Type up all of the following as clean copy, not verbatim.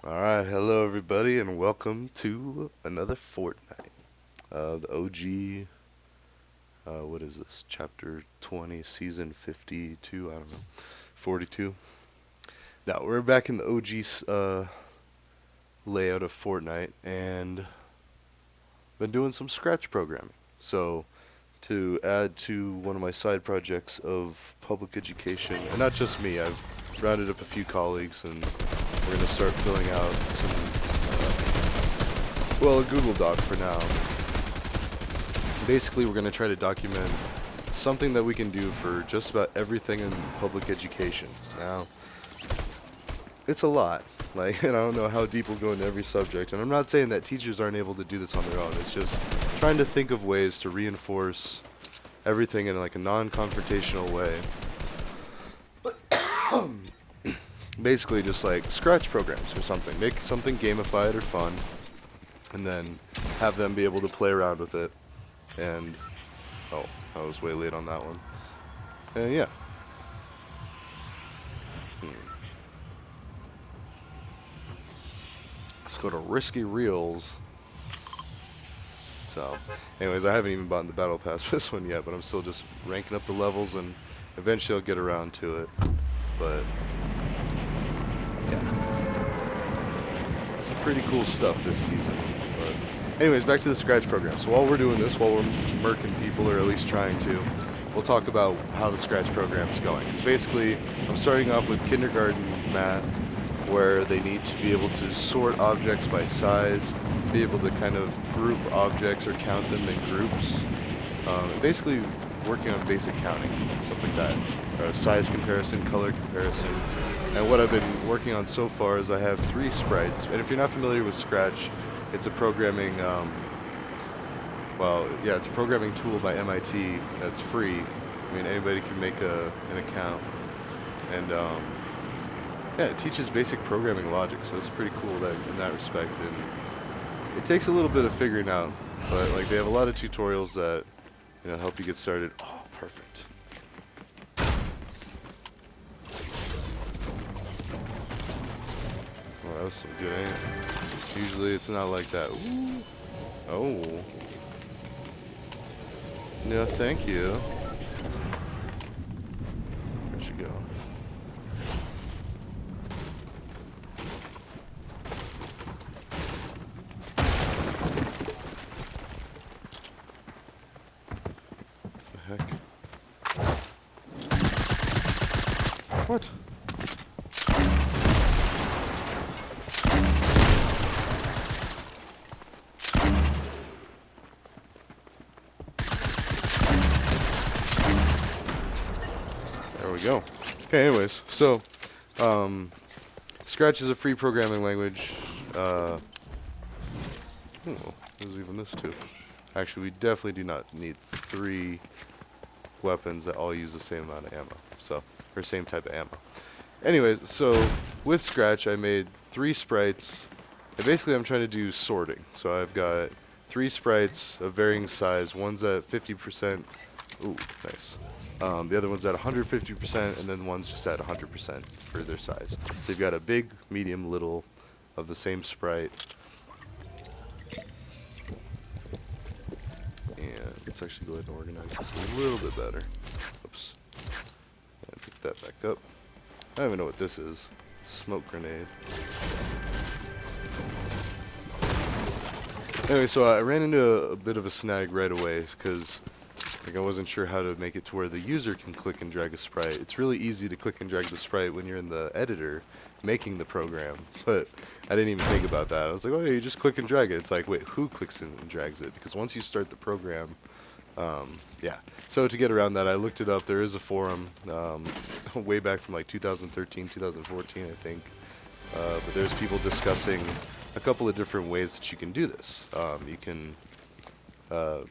Alright, hello everybody, and welcome to another Fortnite. The OG, what is this? Chapter 20, Season 52, I don't know, 42. Now, we're back in the OG layout of Fortnite, and been doing some Scratch programming. So, to add to one of my side projects of public education, and not just me, I've rounded up a few colleagues, and we're going to start filling out a Google Doc for now. Basically, we're going to try to document something that we can do for just about everything in public education. Now, it's a lot. Like, and I don't know how deep we'll go into every subject. And I'm not saying that teachers aren't able to do this on their own. It's just trying to think of ways to reinforce everything in like a non-confrontational way. Basically, just like Scratch programs or something. Make something gamified or fun, and then have them be able to play around with it. And oh, I was way late on that one. And yeah. Hmm. Let's go to Risky Reels. So, anyways, I haven't even bought the battle pass for this one yet, but I'm still just ranking up the levels, and eventually I'll get around to it. But yeah, some pretty cool stuff this season. But anyways, back to the Scratch program. So while we're doing this, while we're murking people, or at least trying to, we'll talk about how the Scratch program is going. Because basically, I'm starting off with kindergarten math, where they need to be able to sort objects by size, be able to kind of group objects or count them in groups. Basically, working on basic counting and stuff like that. Size comparison, color comparison. And what I've been working on so far is I have 3 sprites. And if you're not familiar with Scratch, it's a programming, it's a programming tool by MIT that's free. I mean, anybody can make an account. And yeah, it teaches basic programming logic, so it's pretty cool that in that respect. And it takes a little bit of figuring out, but like they have a lot of tutorials that help you get started. Oh, perfect. Well, that was some good aim. Usually it's not like that. Ooh. Oh. No, thank you. Where'd she go? The heck? What? There we go. Okay, anyways, so, Scratch is a free programming language. Oh, there's even this too. Actually, we definitely do not need 3 weapons that all use the same amount of ammo. So, or same type of ammo. Anyways, so with Scratch, I made 3 sprites. And basically, I'm trying to do sorting. So I've got 3 sprites of varying size. One's at 50%. Ooh, nice. The other one's at 150%, and then one's just at 100% for their size. So you've got a big, medium, little of the same sprite. And let's actually go ahead and organize this a little bit better. Oops. And pick that back up. I don't even know what this is. Smoke grenade. Anyway, so I ran into a bit of a snag right away because I wasn't sure how to make it to where the user can click and drag a sprite. It's really easy to click and drag the sprite when you're in the editor making the program, but I didn't even think about that. I was like, oh, yeah, you just click and drag it. It's like, wait, who clicks and drags it? Because once you start the program, yeah. So to get around that, I looked it up. There is a forum way back from like 2013, 2014, I think. But there's people discussing a couple of different ways that you can do this. You can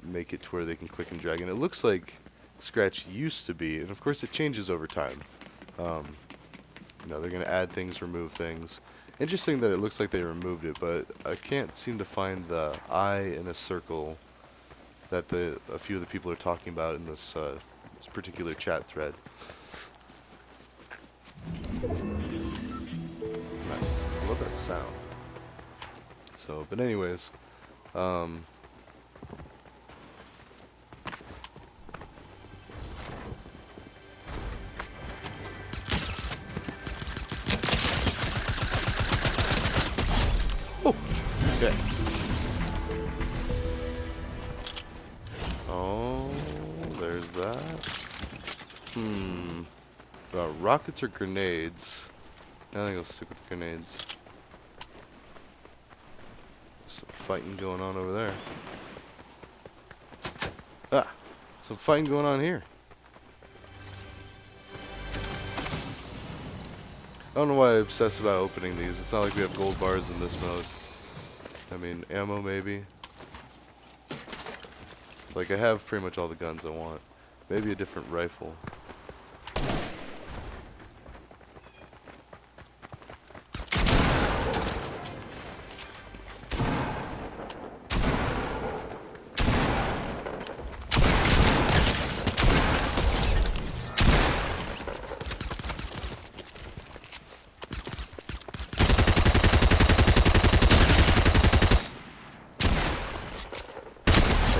make it to where they can click and drag. And it looks like Scratch used to be, and of course it changes over time. They're going to add things, remove things. Interesting that it looks like they removed it, but I can't seem to find the eye in a circle that a few of the people are talking about in this particular chat thread. Nice. I love that sound. So, but anyways, um, oh, okay. Oh, there's that. Rockets or grenades? I think I'll stick with grenades. Some fighting going on over there. Ah, some fighting going on here. I don't know why I obsess about opening these. It's not like we have gold bars in this mode. I mean, ammo maybe. Like, I have pretty much all the guns I want. Maybe a different rifle.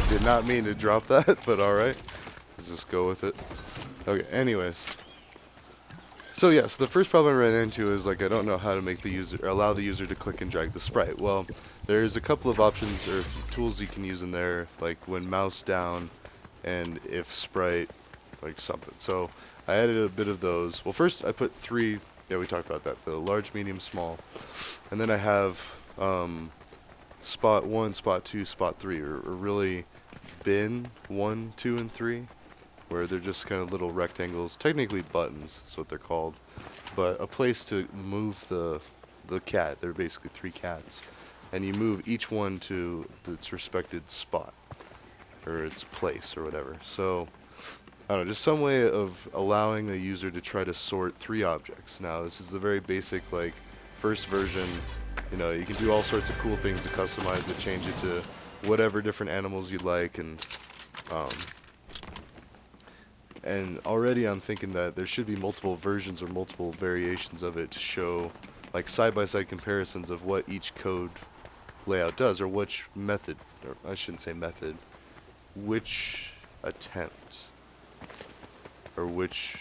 Did not mean to drop that, but alright. Let's just go with it. Okay, anyways. So yes, the first problem I ran into is like I don't know how to make the user allow the user to click and drag the sprite. Well, there's a couple of options or tools you can use in there, like when mouse down and if sprite, like something. So I added a bit of those. Well, first I put three. Yeah, we talked about that. The large, medium, small, and then I have spot 1, spot 2, spot 3, or really bin 1, 2, and 3, where they're just kind of little rectangles, technically buttons is what they're called, but a place to move the cat. They're basically 3 cats, and you move each one to its respected spot or its place or whatever. So I don't know, just some way of allowing a user to try to sort 3 objects. Now this is the very basic, like, first version. You know, you can do all sorts of cool things to customize it, change it to whatever different animals you'd like, and already I'm thinking that there should be multiple versions or multiple variations of it to show like side-by-side comparisons of what each code layout does, or which method, or I shouldn't say method, which attempt, or which,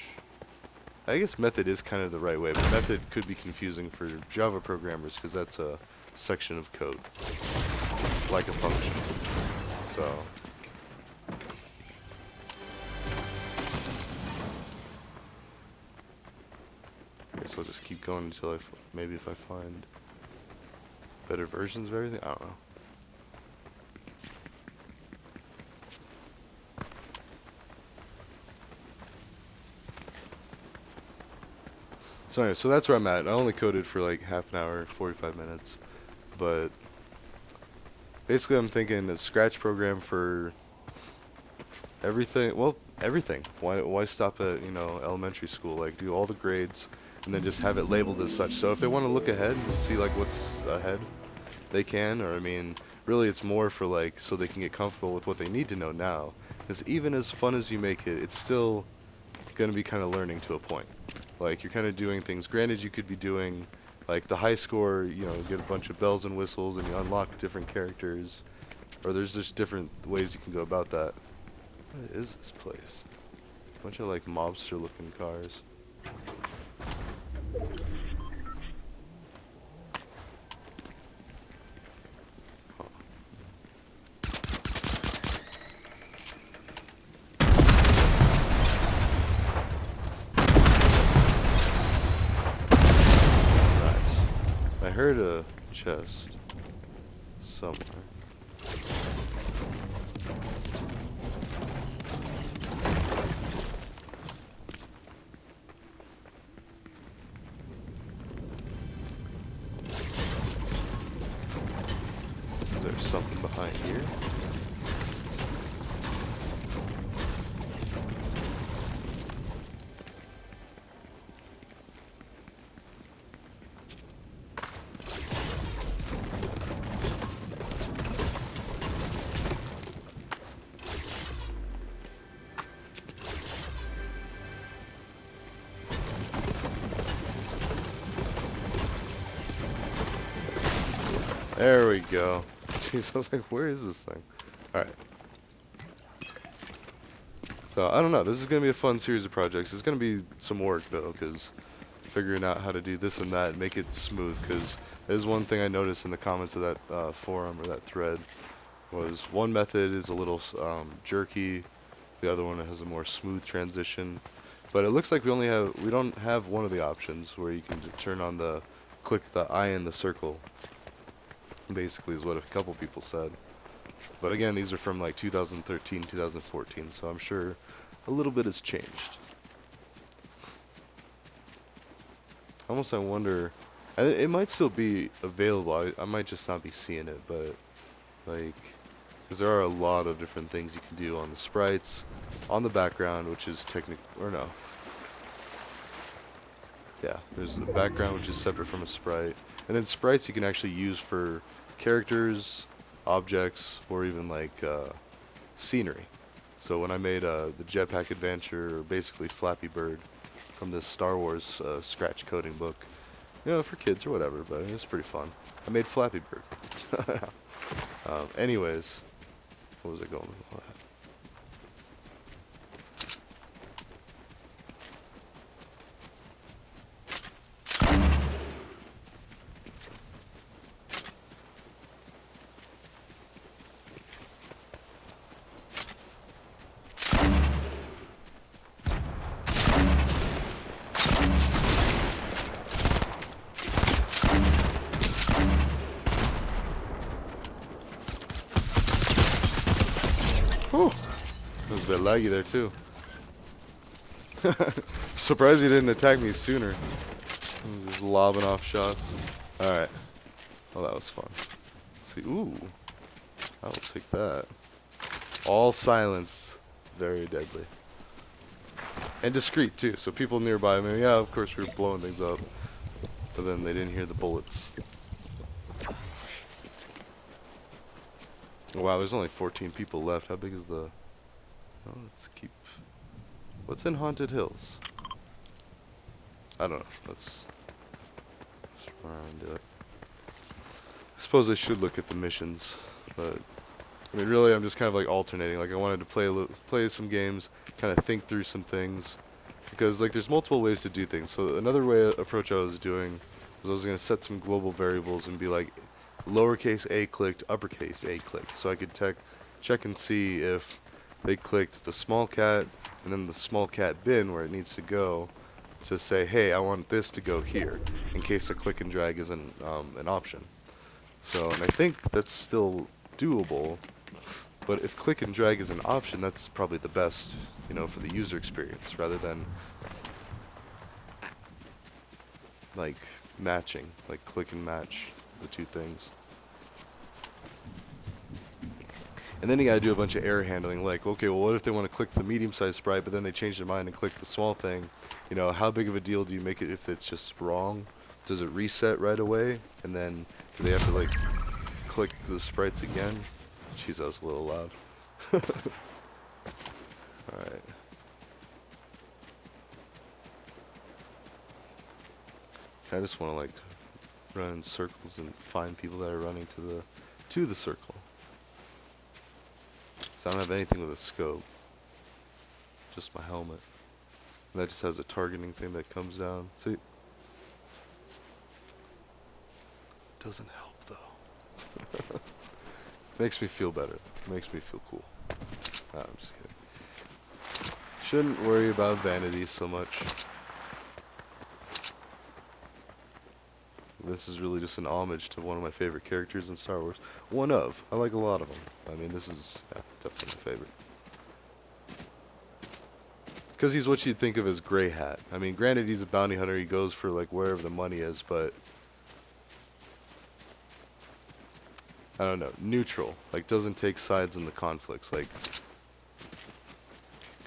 I guess method is kind of the right way, but method could be confusing for Java programmers because that's a section of code, like a function. So I guess I'll just keep going until maybe if I find better versions of everything. I don't know. So anyway, so that's where I'm at. I only coded for like half an hour, 45 minutes, but basically I'm thinking a scratch program for everything. Well, everything. Why stop at, you know, elementary school? Like, do all the grades and then just have it labeled as such. So if they want to look ahead and see like what's ahead, they can. Or I mean, really it's more for like so they can get comfortable with what they need to know now. Because even as fun as you make it, it's still going to be kind of learning to a point. Like, you're kind of doing things. Granted, you could be doing like the high score, you know, get a bunch of bells and whistles and you unlock different characters, or there's just different ways you can go about that. What is this place? A bunch of like mobster looking cars. Huh. Nice. I heard a chest somewhere. Is there something behind here? There we go. Jeez, I was like, where is this thing? Alright. So, I don't know. This is going to be a fun series of projects. It's going to be some work, though, because figuring out how to do this and that and make it smooth, because there's one thing I noticed in the comments of that forum or that thread was one method is a little jerky, the other one has a more smooth transition. But it looks like we don't have one of the options where you can turn on the, click the eye in the circle, basically is what a couple people said. But again, these are from like 2013, 2014, so I'm sure a little bit has changed. Almost I wonder, it might still be available, I might just not be seeing it, but like, because there are a lot of different things you can do on the sprites, on the background, which is or no. Yeah, there's a background which is separate from a sprite. And then sprites you can actually use for characters, objects, or even like scenery. So when I made the Jetpack Adventure, or basically Flappy Bird, from this Star Wars scratch coding book, you know, for kids or whatever, but it was pretty fun. I made Flappy Bird. Anyways, what was I going with all that? Whew. It was a bit laggy there too. Surprised he didn't attack me sooner. Just lobbing off shots. Alright. Well, that was fun. Let's see. Ooh. I will take that. All silence. Very deadly. And discreet, too. So people nearby, I mean, yeah, of course we were blowing things up. But then they didn't hear the bullets. Wow, there's only 14 people left. How big is the... Oh, let's keep... What's in Haunted Hills? I don't know. Let's run around and do it. I suppose I should look at the missions, but... I mean, really, I'm just kind of like alternating. Like, I wanted to play some games, kind of think through some things, because like there's multiple ways to do things. So another approach I was doing was I was going to set some global variables and be like, lowercase a clicked, uppercase a clicked, so I could check and see if they clicked the small cat and then the small cat bin where it needs to go, to say, hey, I want this to go here, in case a click and drag is an option. So, and I think that's still doable. But if click and drag is an option, that's probably the best, you know, for the user experience, rather than like matching, like click and match the two things. And then you gotta do a bunch of error handling, like, okay, well, what if they want to click the medium-sized sprite, but then they change their mind and click the small thing? You know, how big of a deal do you make it if it's just wrong? Does it reset right away? And then do they have to like click the sprites again? Jeez, that was a little loud. Alright. I just want to like run in circles and find people that are running to the circle. So I don't have anything with a scope. Just my helmet. And that just has a targeting thing that comes down. See? Doesn't help though. Makes me feel better. Makes me feel cool. Nah, I'm just kidding. Shouldn't worry about vanity so much. This is really just an homage to one of my favorite characters in Star Wars. One of. I like a lot of them. I mean, this is definitely my favorite. It's because he's what you'd think of as Grey Hat. I mean, granted, he's a bounty hunter. He goes for, like, wherever the money is, but... I don't know. Neutral. Like, doesn't take sides in the conflicts. Like...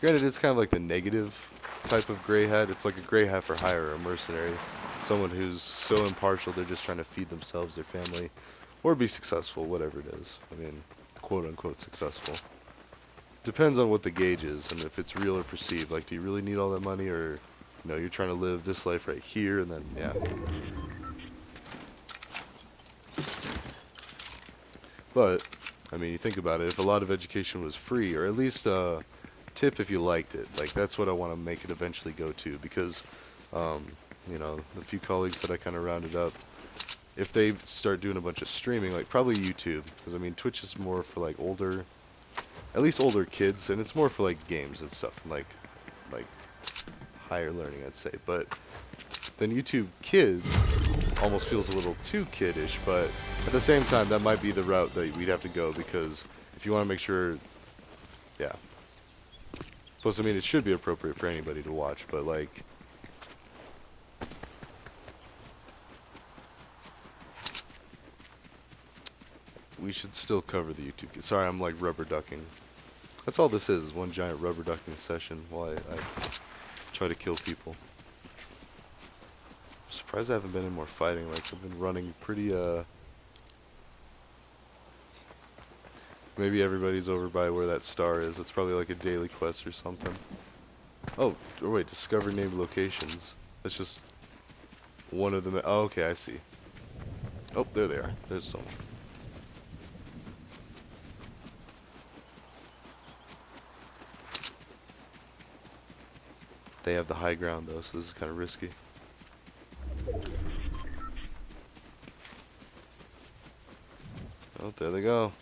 Granted, it's kind of like the negative type of Grey Hat. It's like a Grey Hat for hire, a mercenary. Someone who's so impartial they're just trying to feed themselves, their family, or be successful, whatever it is. I mean, quote-unquote successful. Depends on what the gauge is and if it's real or perceived. Like, do you really need all that money, or, you know, you're trying to live this life right here, and then, yeah. But, I mean, you think about it, if a lot of education was free, or at least tip if you liked it, like that's what I want to make it eventually go to, because, um, you know, the few colleagues that I kind of rounded up, if they start doing a bunch of streaming, like probably YouTube, because I mean, Twitch is more for like older, at least older kids, and it's more for like games and stuff, and like higher learning, I'd say. But then YouTube Kids almost feels a little too kiddish, but at the same time, that might be the route that we'd have to go, because if you want to make sure, yeah. Plus, I mean, it should be appropriate for anybody to watch, but like, we should still cover the YouTube Kids. Sorry, I'm like rubber ducking. That's all this is one giant rubber ducking session while I try to kill people. I'm surprised I haven't been in more fighting. Like, I've been running pretty, maybe everybody's over by where that star is. It's probably like a daily quest or something. Oh, or wait, discover named locations. That's just one of them. Oh, okay, I see. Oh, there they are. There's someone. They have the high ground though, so this is kind of risky. Oh, there they go.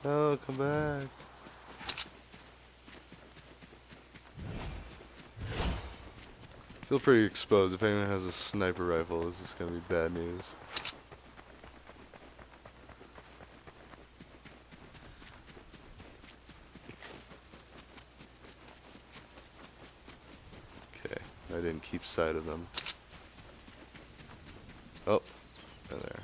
Oh, come back. Feel pretty exposed. If anyone has a sniper rifle, this is gonna be bad news. Okay, I didn't keep sight of them. Oh, there.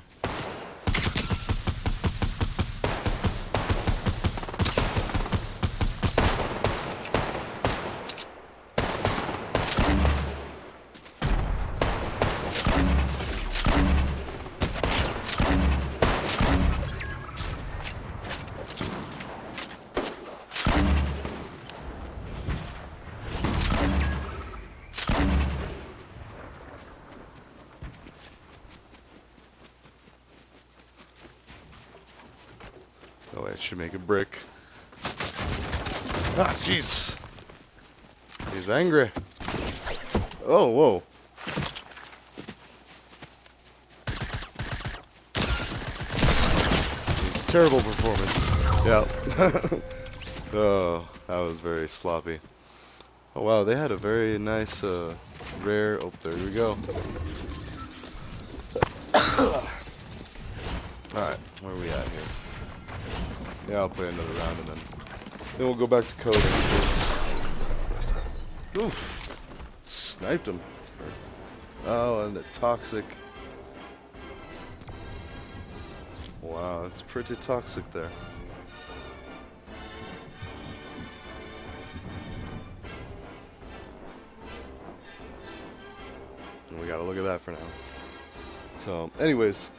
Oh, I should make a brick. Ah, jeez. He's angry. Oh, whoa. It's a terrible performance. Yeah. Oh, that was very sloppy. Oh, wow, they had a very nice, rare... Oh, there we go. Alright, where are we at here? Yeah, I'll play another round and then we'll go back to coding. Oof. Sniped him. Oh, and the toxic. Wow, it's pretty toxic there. And we gotta look at that for now. So, anyways,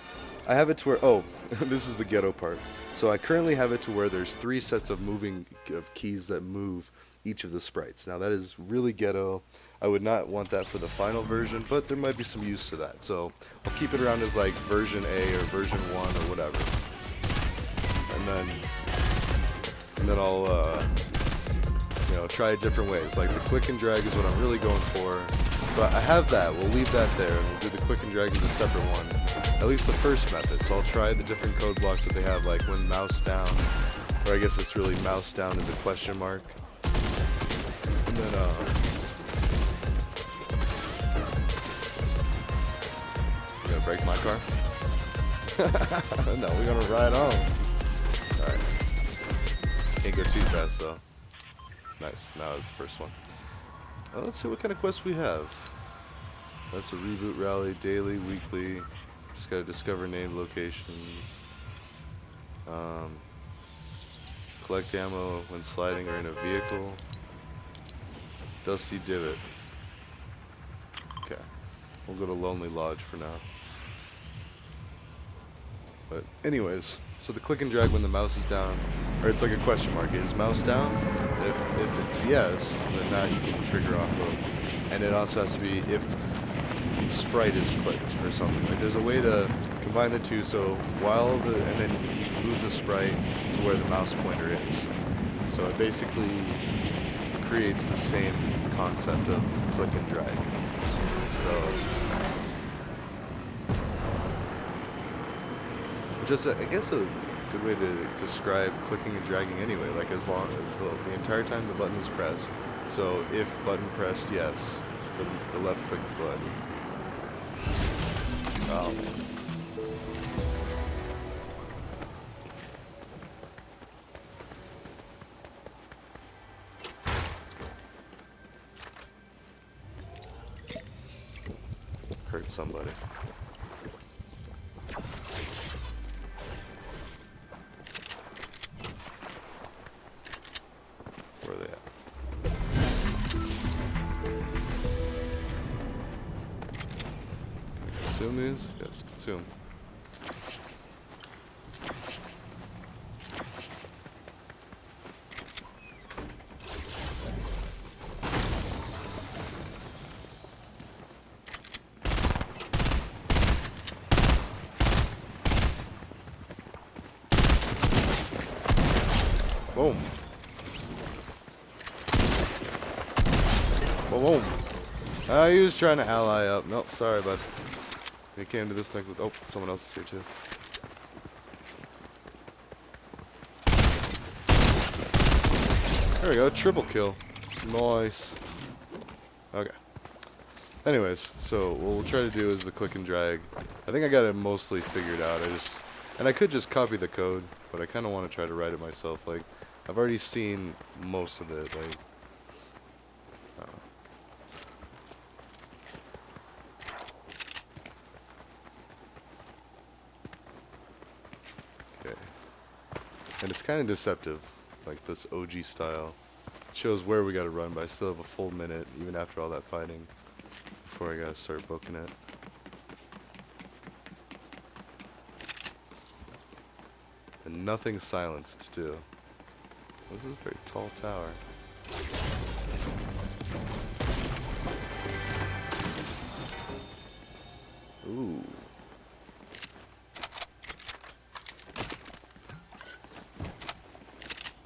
I have it to where, oh, this is the ghetto part. So I currently have it to where there's 3 sets of keys that move each of the sprites. Now that is really ghetto. I would not want that for the final version, but there might be some use to that. So I'll keep it around as like version A or version 1 or whatever. And then I'll, you know, try it different ways. Like the click and drag is what I'm really going for. So I have that. We'll leave that there, and we'll do the click and drag as a separate one. At least the first method. So I'll try the different code blocks that they have, like when mouse down, or I guess it's really mouse down is a question mark. And then, you gonna break my car? No, we're gonna ride on. Alright. Can't go too fast though. Nice, now is the first one. Well, let's see what kind of quests we have. That's a reboot rally, daily, weekly. Just gotta discover named locations. Collect ammo when sliding or in a vehicle. Dusty Divot. Okay. We'll go to Lonely Lodge for now. But anyways, so the click and drag when the mouse is down, or it's like a question mark. Is mouse down? If it's yes, then that you can trigger off of. And it also has to be if sprite is clicked or something. Like there's a way to Combine the two, so and then you move the sprite to where the mouse pointer is. So it basically creates the same concept of click and drag. So, which is, I guess, a good way to describe clicking and dragging anyway. Like as long the entire time the button is pressed. So if button pressed, yes, for the left click button. Oh man. Hurt somebody. Where are they at? Consume these? Yes, consume. Boom. Boom. He was trying to ally up. Nope, sorry, bud. He came to this neck with. Oh, someone else is here too. There we go, triple kill. Nice. Okay. Anyways, so what we'll try to do is the click and drag. I think I got it mostly figured out. And I could just copy the code, but I kind of want to try to write it myself. Like, I've already seen most of it. Like, okay. And it's kind of deceptive, like this OG style. It shows where we got to run, but I still have a full minute, even after all that fighting, before I got to start booking it. And nothing silenced, too. This is a very tall tower. Ooh.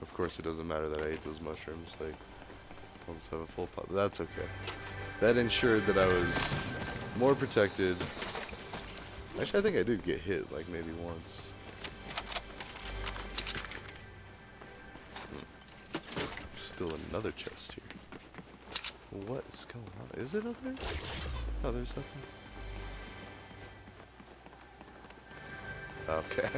Of course, it doesn't matter that I ate those mushrooms. Like, I'll just have a full pot. But that's okay. That ensured that I was more protected. Actually, I think I did get hit, like, maybe once. Still another chest here. What is going on? Is it up there? Oh, there's nothing. Okay.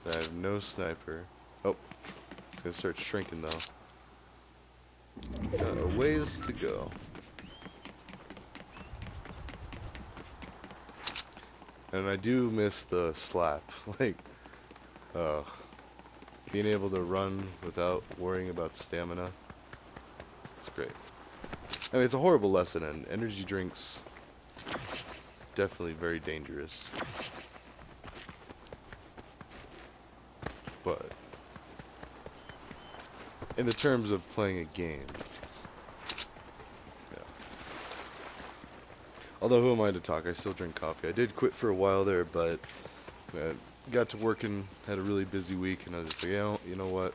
I have no sniper. Oh, it's gonna start shrinking though. Got a ways to go. And I do miss the slap. Like, being able to run without worrying about stamina. It's great. I mean, it's a horrible lesson, and energy drinks definitely very dangerous. But in the terms of playing a game, yeah. Although who am I to talk? I still drink coffee. I did quit for a while there, but got to working, had a really busy week, and I was just like, you know what?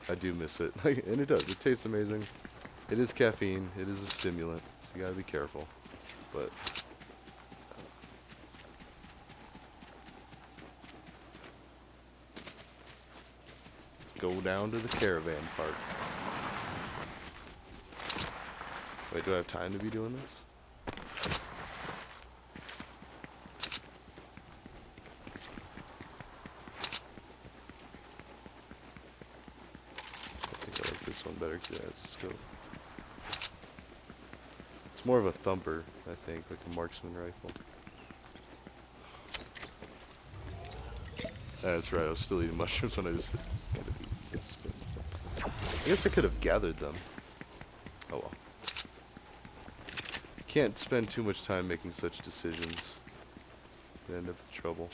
I do miss it. And it does. It tastes amazing. It is caffeine. It is a stimulant, so you gotta be careful. But let's go down to the caravan park. Wait, do I have time to be doing this? I think I like this one better because it has a scope. It's more of a thumper, I think, like a marksman rifle. That's right, I was still eating mushrooms when I just get spin. I guess I could have gathered them. Oh well. Can't spend too much time making such decisions. You end up in trouble.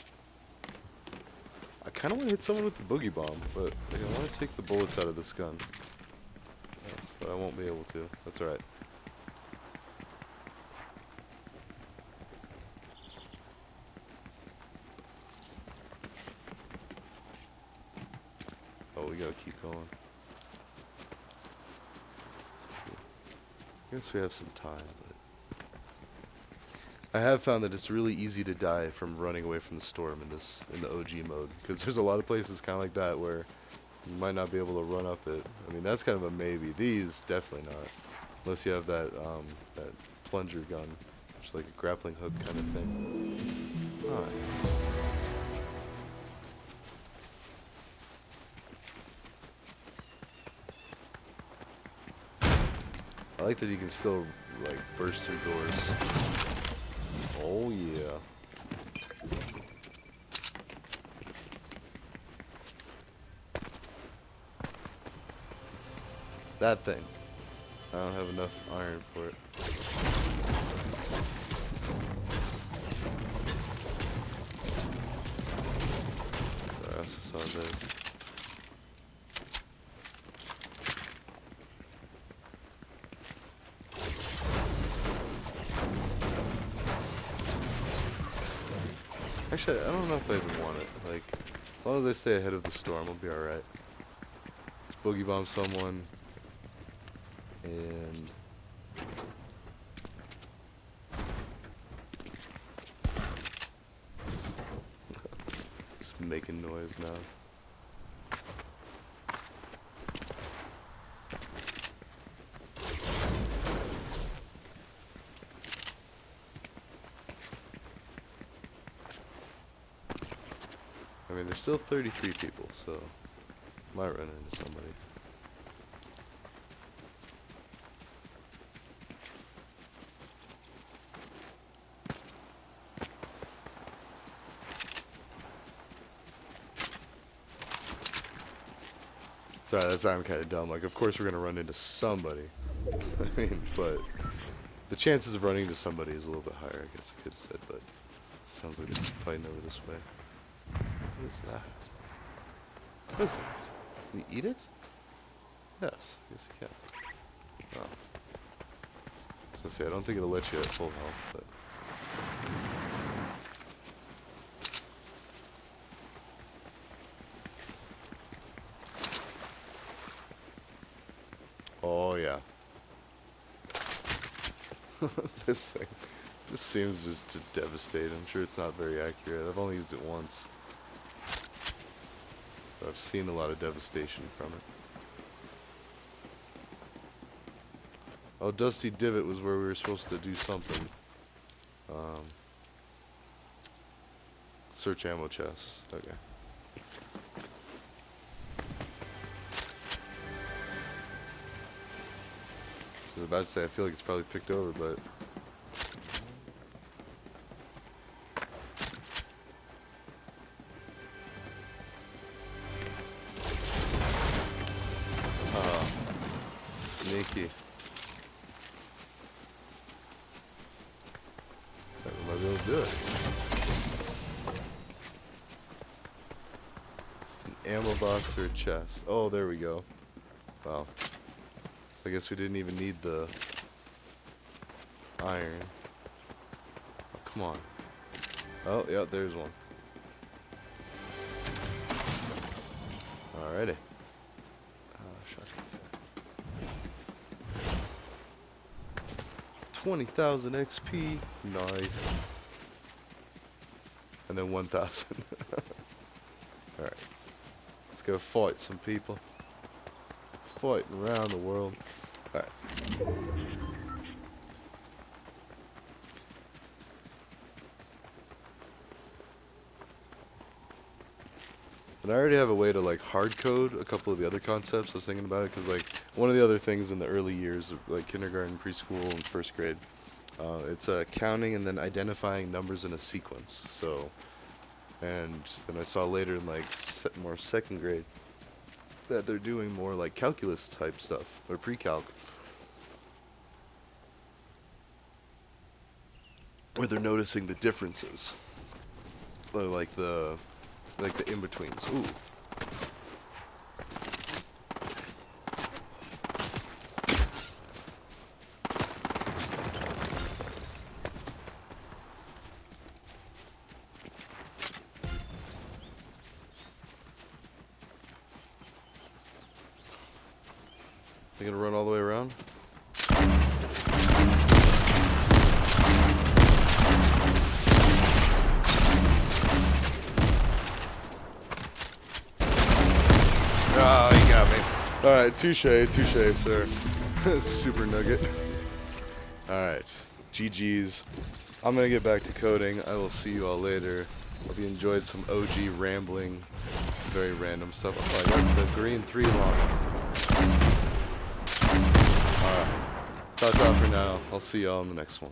I kind of want to hit someone with the boogie bomb, but like, I want to take the bullets out of this gun. But I won't be able to. That's alright. I guess we have some time, but I have found that it's really easy to die from running away from the storm in the OG mode, because there's a lot of places kind of like that where you might not be able to run up it. I mean, that's kind of a maybe. These definitely not, unless you have that plunger gun, which is like a grappling hook kind of thing. Nice. I like that you can still like burst through doors. Oh yeah. That thing. I don't have enough iron for it. I also saw this. Actually, I don't know if I even want it. Like, as long as I stay ahead of the storm, I'll be alright. Let's boogie bomb someone. And just making noise now. I mean, there's still 33 people, so might run into somebody. Sorry, that sounded kind of dumb. Like, of course we're gonna run into somebody. I mean, but the chances of running into somebody is a little bit higher, I guess I could have said, but it sounds like there's fighting over this way. What is that? What is that? Can you eat it? Yes, yes you can. Oh. So say I don't think it'll let you at full health, but oh yeah. This thing. This seems just to devastate. I'm sure it's not very accurate. I've only used it once. But I've seen a lot of devastation from it. Oh, Dusty Divot was where we were supposed to do something. Search ammo chests. Okay. I was about to say, I feel like it's probably picked over, but... sneaky. I might be able to do it. Just an ammo box or a chest. Oh, there we go. Wow. So I guess we didn't even need the iron. Oh, come on. Oh, yeah, there's one. Alrighty. 20,000 XP. Nice. And then 1,000. Alright. Let's go fight some people. Fighting around the world. Alright. And I already have a way to like hard code a couple of the other concepts. I was thinking about it because like one of the other things in the early years of like kindergarten, preschool, and first grade, it's counting and then identifying numbers in a sequence. So, and then I saw later in like more second grade that they're doing more like calculus type stuff or pre-calc, where they're noticing the differences, or like the in-betweens. Ooh. They're gonna run all the way around? Oh, you got me. Alright, touche, sir. Super nugget. Alright, GG's. I'm gonna get back to coding. I will see you all later. Hope you enjoyed some OG rambling, very random stuff. Oh, I got the green 3 long. Alright. Ta-ta for now. I'll see y'all in the next one.